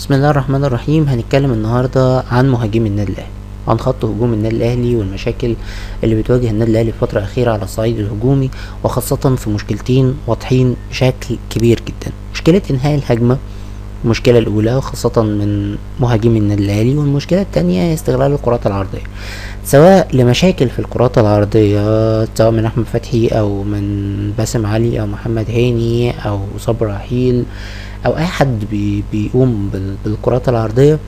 بسم الله الرحمن الرحيم. هنتكلم النهارده عن مهاجمي النادي الاهلي، عن خط هجوم النادي الاهلي والمشاكل اللي بتواجه النادي الاهلي في الفتره الاخيره على الصعيد الهجومي، وخاصه في مشكلتين واضحين بشكل كبير جدا: مشكله انهاء الهجمه، المشكله الاولى خاصه من مهاجمي النادي الاهلي، والمشكله التانية هي استغلال الكرات العرضيه، سواء لمشاكل في الكرات العرضيه سواء من احمد فتحي او من باسم علي او محمد هاني او صبري رحيل او اي حد بيقوم بالكرات العرضيه.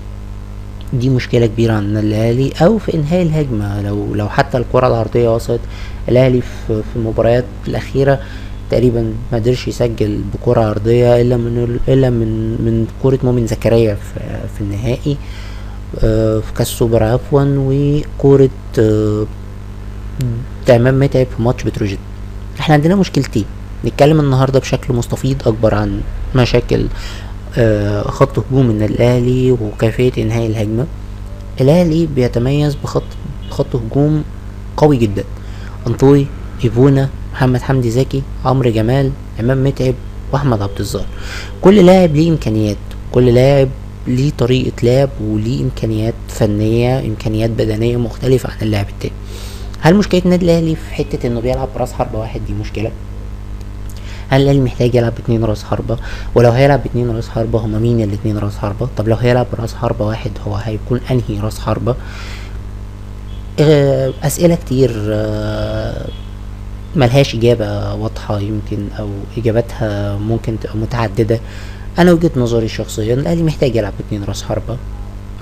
دي مشكله كبيره عند النادي الاهلي، او في انهاء الهجمه. لو حتى الكره العرضيه وصلت الاهلي في المباريات الاخيره تقريبا ما قدرش يسجل بكره عرضيه الا من كره مؤمن زكريا في النهائي، في كاس سوبر عفوا، وكوره تمام متعب في ماتش بتروجيت. احنا عندنا مشكلتين نتكلم النهارده بشكل مستفيض اكبر عن مشاكل خط هجوم النادي الاهلي وكيفيه انهاء الهجمه. الاهلي بيتميز بخط هجوم قوي جدا: انطوي، ايفونا، محمد حمدي زكي، عمرو جمال، امام متعب، واحمد عبد الظاهر. كل لاعب ليه امكانيات، كل لاعب ليه طريقه لعب وليه امكانيات فنيه، امكانيات بدنيه مختلفه عن اللاعب التاني. هل مشكله النادي الاهلي في حته انه بيلعب براس حربة واحد؟ دي مشكله. هل الاهلي محتاج يلعب باتنين راس حربة؟ ولو هيلعب باتنين راس حربة هما مين الاتنين راس حربة؟ طب لو هيلعب براس حربة واحد هو هيكون انهي راس حربة؟ اسئلة كتير ملهاش اجابة واضحة، يمكن او اجاباتها ممكن تبقى متعددة. انا وجهة نظري الشخصية الاهلي محتاج يلعب باتنين راس حربة،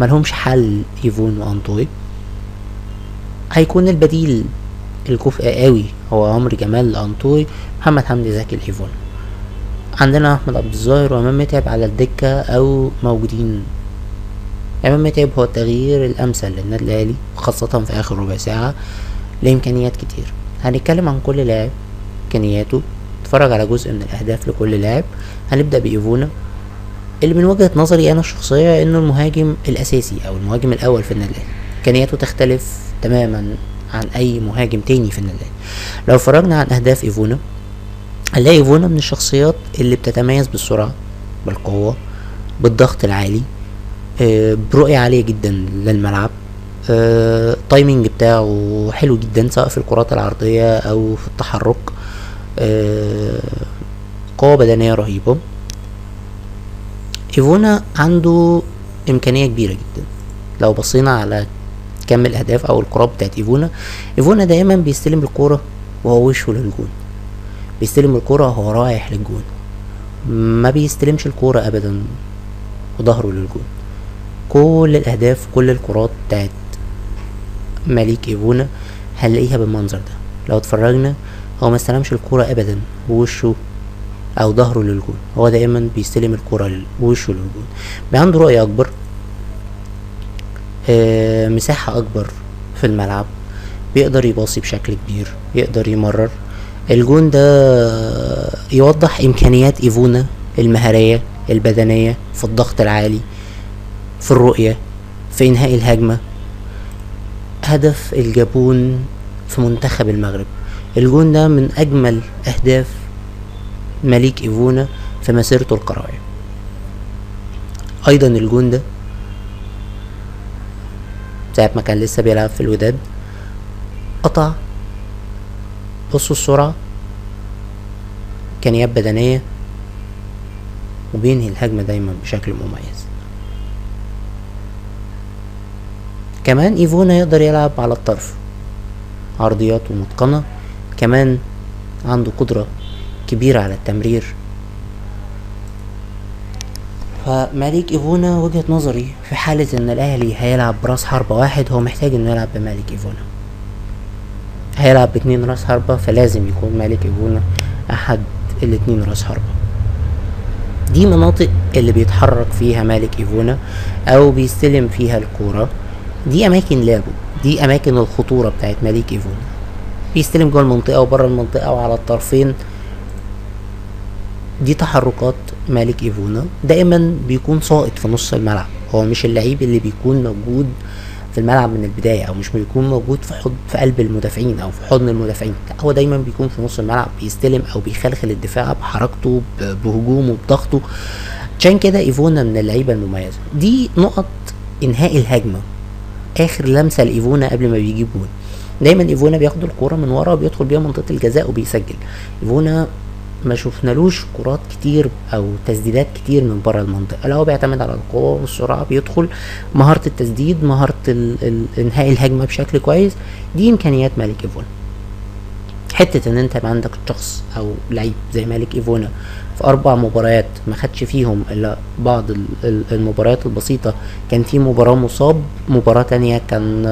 ملهمش حل ايفون وانطوي. هيكون البديل الكفء قوي هو عمرو جمال لانطوي، محمد حمدي زكي لايفون. عندنا احمد عبد الظاهر وامام متعب على الدكة او موجودين. امام متعب هو التغيير الامثل للنادي الاهلي خاصة في اخر ربع ساعة لامكانيات كتير. هنتكلم عن كل لاعب، امكانياته، نتفرج على جزء من الاهداف لكل لاعب. هنبدأ بايفونا، اللي من وجهة نظري انا الشخصية انه المهاجم الاساسي او المهاجم الاول في النادي الاهلي. امكانياته تختلف تماما عن اي مهاجم تاني في النادي الاهلي. لو فرجنا عن اهداف ايفونا هنلاقي ايفونا من الشخصيات اللي بتتميز بالسرعة، بالقوة، بالضغط العالي، برؤية عالية جدا للملعب، التايمينج بتاعه حلو جدا سواء في الكرات العرضية او في التحرك، قوة بدنية رهيبة. ايفونا عنده امكانية كبيرة جدا. لو بصينا على كم الاهداف او الكرات بتاعت ايفونا دايما بيستلم الكرة وهو وشه للجون، بيستلم الكرة وهو رايح للجون، ما بيستلمش الكرة ابدا وظهره للجون. كل الاهداف كل الكرات بتاعت مليك ايفونا هنلاقيها بالمنظر ده. لو اتفرجنا هو ما استلمش الكرة ابدا ووشه او ظهره للجون، هو دايما بيستلم الكرة ووشه للجون. عنده رؤية اكبر، مساحة اكبر في الملعب، بيقدر يباصي بشكل كبير، يقدر يمرر. الجون ده يوضح امكانيات ايفونا المهارية البدنية في الضغط العالي، في الرؤية، في انهاء الهجمة. هدف الجابون في منتخب المغرب، الجون ده من اجمل اهداف مليك ايفونا في مسيرته الكروية. ايضا الجون ده ساعة ما كان لسه بيلعب في الوداد، قطع، بصوا السرعة، امكانيات بدنية، وبينهي الهجمة دايما بشكل مميز. كمان ايفونا يقدر يلعب على الطرف، عرضياته متقنة، كمان عنده قدرة كبيرة على التمرير. فمالك ايفونا وجهة نظري في حالة ان الاهلي هيلعب براس حربة واحد هو محتاج انه يلعب بمالك ايفونا. هيلعب باتنين راس حربة فلازم يكون مالك ايفونا احد الاتنين راس حربة. دي مناطق اللي بيتحرك فيها مالك ايفونا او بيستلم فيها الكورة، دي اماكن لعبه، دي اماكن الخطورة بتاعت مالك ايفونا. بيستلم جوه المنطقة وبره المنطقة وعلى الطرفين. دي تحركات مالك ايفونا. دائما بيكون ساقط في نص الملعب، هو مش اللعيب اللي بيكون موجود في الملعب من البداية او مش بيكون موجود في قلب المدافعين او في حضن المدافعين، لا هو دايما بيكون في نص الملعب، بيستلم او بيخلخل الدفاع بحركته، بهجومه، بضغطه، عشان كده ايفونا من اللعيبه المميزه. دي نقط انهاء الهجمه، اخر لمسه لايفونا قبل ما بيجيب جول. دايما ايفونا بياخد الكوره من ورا وبيدخل بيها منطقه الجزاء وبيسجل. ايفونا ما شفنالوش كرات كتير او تسديدات كتير من بره المنطقه، لا هو بيعتمد على القوه والسرعه، بيدخل مهاره التسديد، مهاره انهاء الهجمه بشكل كويس. دي امكانيات مالك ايفونا. حته ان انت يبقى عندك شخص او لعيب زي مالك ايفونا في 4 مباريات ما خدش فيهم الا بعض المباريات البسيطه، كان في مباراه مصاب، مباراه تانية كان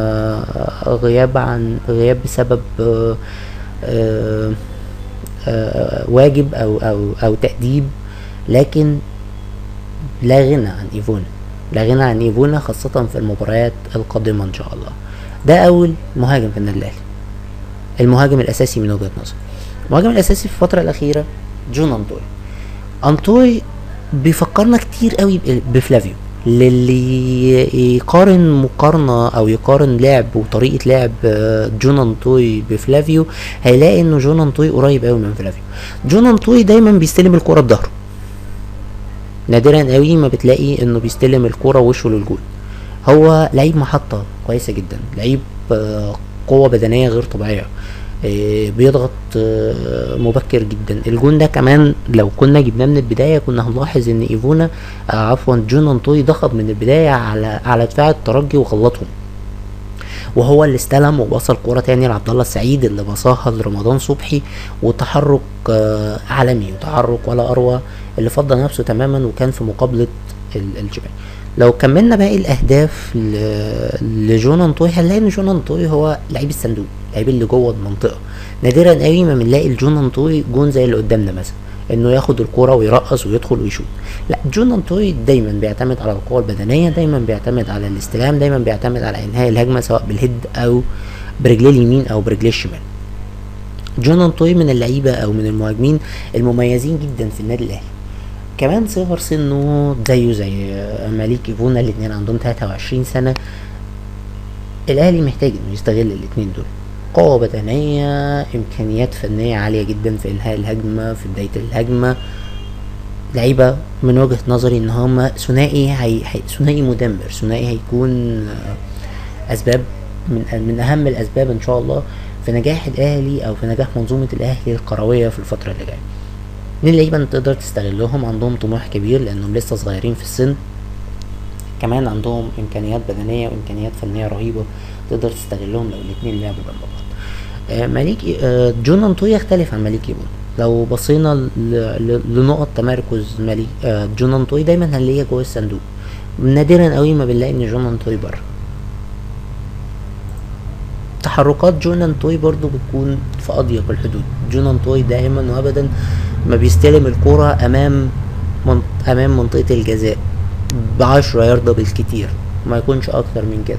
غياب بسبب واجب او تأديب. لكن لا غنى عن ايفونا، لا غنى عن ايفونا خاصة في المباريات القادمة ان شاء الله. ده اول مهاجم في النادي الاهلي، المهاجم الاساسي من وجهة نظري. المهاجم الاساسي في الفترة الاخيرة جون انطوي بيفكرنا كتير قوي بفلافيو. للي يقارن مقارنة او يقارن لعب وطريقة لعب جون انطوي بفلافيو، هيلاقي انه جون انطوي قريب قوي من فلافيو. جون انطوي دايما بيستلم الكرة بظهره، نادرا قوي ما بتلاقي انه بيستلم الكرة وشه للجول. هو لعيب محطة كويسة جدا، لعيب قوة بدنية غير طبيعية، بيضغط مبكر جدا. الجون ده كمان لو كنا جبناه من البدايه كنا هنلاحظ ان ايفونا عفوا جون انطوي ضغط من البدايه على دفاع الترجي وغلطهم، وهو اللي استلم ووصل كوره تاني لعبد الله السعيد اللي بصاها لرمضان صبحي، وتحرك عالمي وتحرك ولا اروع، اللي فضل نفسه تماما وكان في مقابله الجبال. لو كملنا باقي الاهداف لجون انطوي هنلاقي ان جون انطوي هو لعيب الصندوق، لعيب اللي جوه المنطقه. نادرا قوي ما بنلاقي الجون انطوي جون زي اللي قدامنا مثلا انه ياخد الكرة ويرقص ويدخل ويشوط. لا، جون انطوي دايما بيعتمد على القوة البدنية، دايما بيعتمد على الاستلام، دايما بيعتمد على انهاء الهجمة سواء بالهيد او برجليه اليمين او برجليه الشمال. جون انطوي من اللعيبة او من المهاجمين المميزين جدا في النادي الاهلي. كمان صغر سنه زيه زي مالك ايفونا، الاتنين عندهم 23 سنة. الاهلي محتاج انه يستغل الاتنين دول، قوة بدنية، امكانيات فنية عالية جدا في انهاء الهجمة في بداية الهجمة. لعيبة من وجهة نظري ان هما ثنائي ثنائي مدمر، ثنائي هيكون اسباب من اهم الاسباب ان شاء الله في نجاح الاهلي او في نجاح منظومة الاهلي الكروية في الفترة اللي جاية. من اللعيبة تقدر تستغلهم، عندهم طموح كبير لانهم لسه صغيرين في السن، كمان عندهم امكانيات بدنية وامكانيات فنية رهيبة تقدر تستغلهم لو الاتنين لعبوا جنب بعض. مالك جون انطوي يختلف عن مالك ايفونا. لو بصينا لنقط تمركز مالك جون انطوي دايما هنلاقيها جوه الصندوق، نادرا قوي ما بنلاقي ان جون انطوي بره. تحركات جون انطوي برضو بتكون في اضيق الحدود. جون انطوي دائما وابدا ما بيستلم الكرة امام منطقة الجزاء ب10 ياردة بالكتير، ما يكونش اكتر من كده.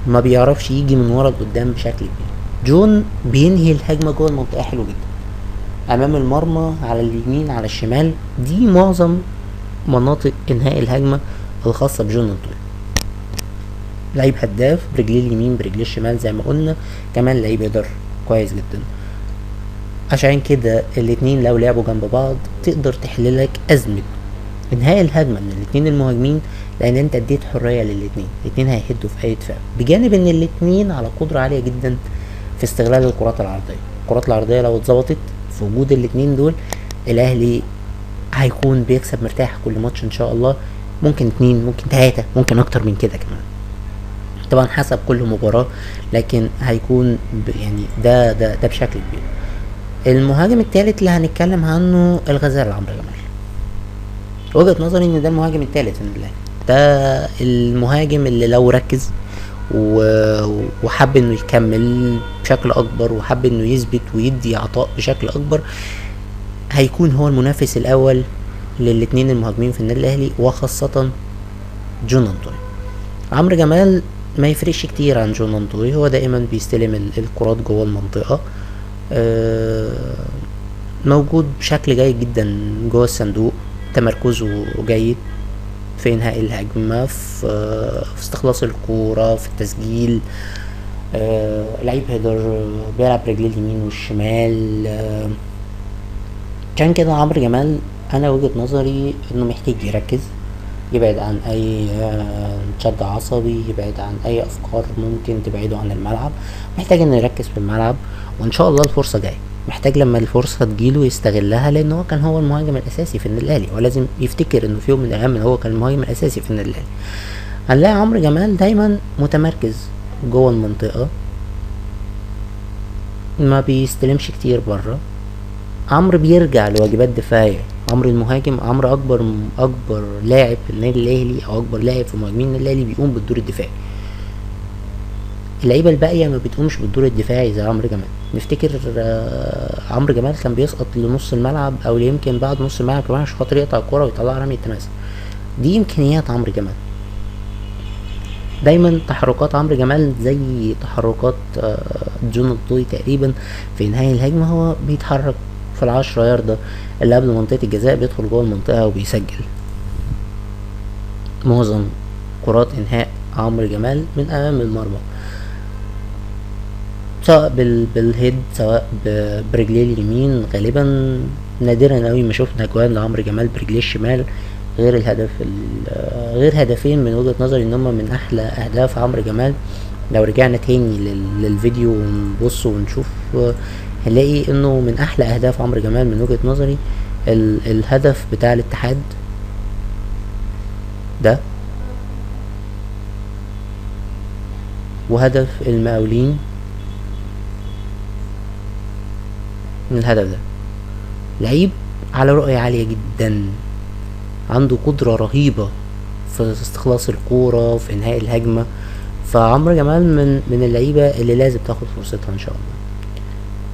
ما بيعرفش يجي من ورا لقدام بشكل كبير. جون بينهي الهجمة جوه المنطقة حلو جدا، امام المرمى، على اليمين، على الشمال. دي معظم مناطق انهاء الهجمة الخاصة بجون انطوي. لعيب هداف برجليه اليمين برجليه الشمال زي ما قلنا، كمان لعيب يقدر كويس جدا. عشان كده الاتنين لو لعبوا جنب بعض تقدر تحللك ازمة انهاء الهجمة من الاتنين المهاجمين، لان انت اديت حرية للاتنين. الاتنين هيهدوا في اي دفاع، بجانب ان الاتنين على قدرة عالية جدا في استغلال الكرات العرضية. الكرات العرضية لو اتظبطت في وجود الاتنين دول، الاهلي هيكون بيكسب مرتاح كل ماتش ان شاء الله. ممكن 2، ممكن 3، ممكن اكتر من كده كمان، طبعا حسب كل مباراة، لكن هيكون يعني ده بشكل كبير. المهاجم الثالث اللي هنتكلم عنه الغزال عمرو جمال. وجهة نظري ان ده المهاجم الثالث في الاهلي. ده المهاجم اللي لو ركز وحب انه يكمل بشكل اكبر، وحب انه يثبت ويدي عطاء بشكل اكبر، هيكون هو المنافس الاول للاتنين المهاجمين في النادي الاهلي، وخاصة جون انطوي. عمرو جمال ما يفرقش كتير عن جون انطوي، هو دائما بيستلم الكرات جوه المنطقة، موجود بشكل جيد جدا جوه الصندوق، تمركزه جيد في انهاء الهجمة، في استخلاص الكورة، في التسجيل. لعيب هيدر، بيلعب رجليه اليمين والشمال. كان كده عمرو جمال انا وجهة نظري انه محتاج يركز، يبعد عن اي شد عصبي، يبعد عن اي افكار ممكن تبعده عن الملعب. محتاج انه يركز في الملعب، وان شاء الله الفرصة جاية. محتاج لما الفرصة تجيله يستغلها، لان هو كان هو المهاجم الاساسي في النادي الاهلي، ولازم يفتكر انه في يوم من الايام هو كان المهاجم الاساسي في النادي الاهلي. هنلاقي عمرو جمال دايما متمركز جوه المنطقة، ما بيستلمش كتير بره. عمرو بيرجع لواجبات دفاعية. عمرو المهاجم، عمرو اكبر لاعب في النادي الاهلي، او اكبر لاعب في مهاجمين النادي الاهلي بيقوم بالدور الدفاعي. اللعيبه الباقيه ما بتقومش بالدور الدفاعي زي عمرو جمال. نفتكر عمرو جمال كان بيسقط لنص الملعب، او يمكن بعد نص الملعب كمان، عشان خاطر يقطع الكوره ويطلعها رمي التماس. دي امكانيات عمرو جمال. دايما تحركات عمرو جمال زي تحركات جون الطوي تقريبا في انهاء الهجمه. هو بيتحرك في ال10 ياردة اللي قبل منطقة الجزاء، بيدخل جوه المنطقة وبيسجل. معظم كرات انهاء عمرو جمال من امام المرمى، سواء بالهيد، سواء برجليه اليمين. غالبا نادرا اوي ما شفنا اجوان لعمرو جمال برجليه الشمال، غير الهدف غير هدفين من وجهة نظري ان هم من احلى اهداف عمرو جمال. لو رجعنا تاني للفيديو ونبص ونشوف، هنلاقي انه من احلى اهداف عمرو جمال من وجهة نظري الهدف بتاع الاتحاد ده، وهدف المقاولين من الهدف ده. لعيب على رؤية عالية جدا، عنده قدرة رهيبة في استخلاص الكورة، في انهاء الهجمة. فعمرو جمال من اللعيبة اللي لازم تاخد فرصتها ان شاء الله.